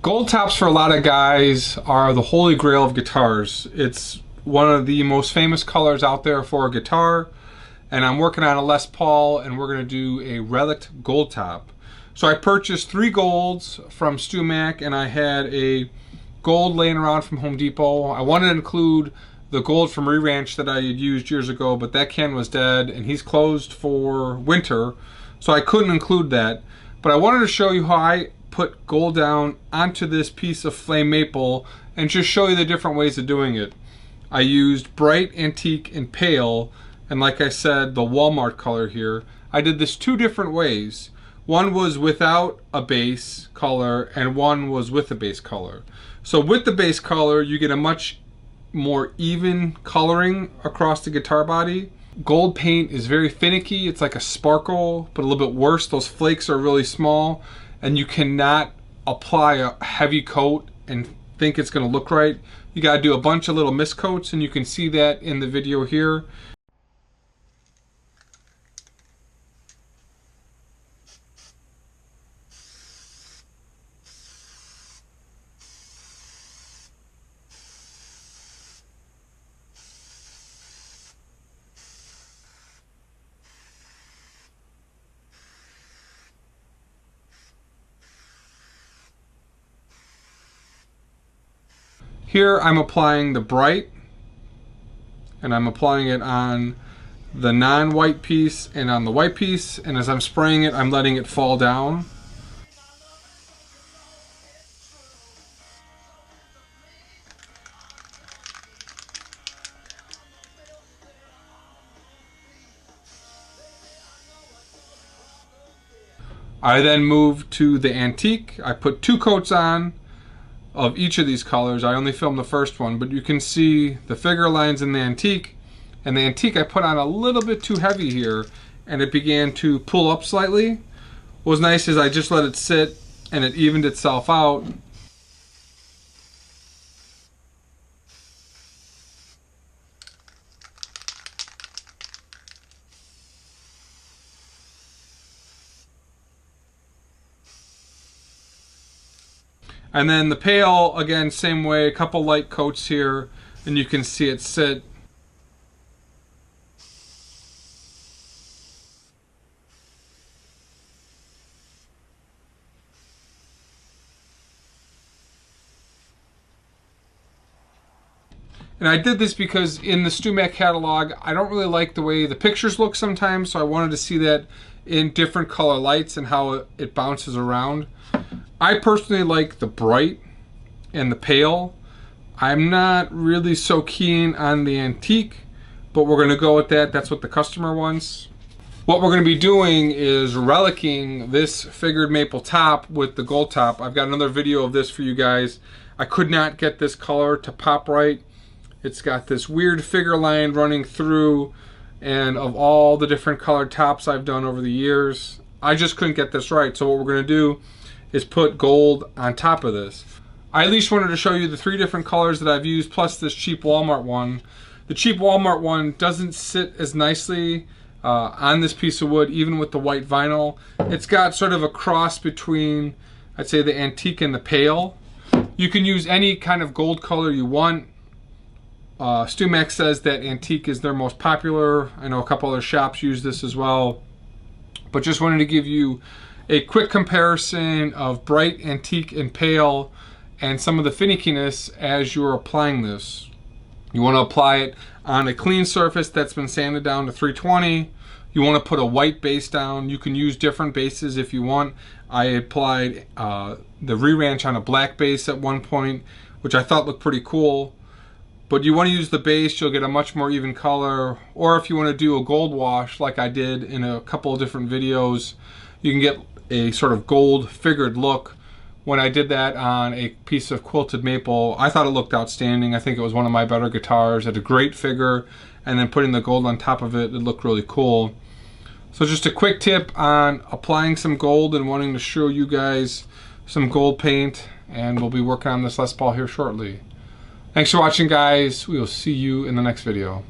Gold tops for a lot of guys are the holy grail of guitars. It's one of the most famous colors out there for a guitar, and I'm working on a Les Paul and we're going to do a relic gold top. So I purchased 3 golds from Stu Mac, and I had a gold laying around from Home Depot. I wanted to include the gold from Re-Ranch that I had used years ago, but that can was dead and he's closed for winter, so I couldn't include that. But I wanted to show you how I put gold down onto this piece of flame maple and just show you the different ways of doing it. I used bright, antique, and pale, and like I said, the Walmart color here. I did this 2 different ways. One was without a base color and one was with a base color. So with the base color, you get a much more even coloring across the guitar body. Gold paint is very finicky. It's like a sparkle, but a little bit worse. Those flakes are really small, and you cannot apply a heavy coat and think it's going to look right. You got to do a bunch of little miscoats, and you can see that in the video here. Here I'm applying the bright, and I'm applying it on the non-white piece and on the white piece, and as I'm spraying it, I'm letting it fall down. I then moved to the antique. I put 2 coats on of each of these colors. I only filmed the first one, but you can see the figure lines in the antique. And the antique I put on a little bit too heavy here, and it began to pull up slightly. What was nice is I just let it sit and it evened itself out. And then the pale, again, same way, a couple light coats here, and you can see it sit. And I did this because in the Stu Mac catalog, I don't really like the way the pictures look sometimes, so I wanted to see that in different color lights and how it bounces around. I personally like the bright and the pale. I'm not really so keen on the antique, but we're gonna go with that. That's what the customer wants. What we're gonna be doing is relicking this figured maple top with the gold top. I've got another video of this for you guys. I could not get this color to pop right. It's got this weird figure line running through, and of all the different colored tops I've done over the years, I just couldn't get this right. So what we're gonna do is put gold on top of this. I at least wanted to show you the 3 different colors that I've used, plus this cheap Walmart one. The cheap Walmart one doesn't sit as nicely on this piece of wood, even with the white vinyl. It's got sort of a cross between, I'd say, the antique and the pale. You can use any kind of gold color you want. Stu Mac says that antique is their most popular. I know a couple other shops use this as well. But just wanted to give you a quick comparison of bright, antique, and pale, and some of the finickiness as you're applying this. You want to apply it on a clean surface that's been sanded down to 320. You want to put a white base down. You can use different bases if you want. I applied the Re-Ranch on a black base at one point, which I thought looked pretty cool. But you want to use the base, you'll get a much more even color. Or if you want to do a gold wash like I did in a couple of different videos, you can get a sort of gold figured look. When I did that on a piece of quilted maple, I thought it looked outstanding. I think it was one of my better guitars. It had a great figure, and then putting the gold on top of it, it looked really cool. So just a quick tip on applying some gold and wanting to show you guys some gold paint, and we'll be working on this Les Paul here shortly. Thanks for watching, guys. We will see you in the next video.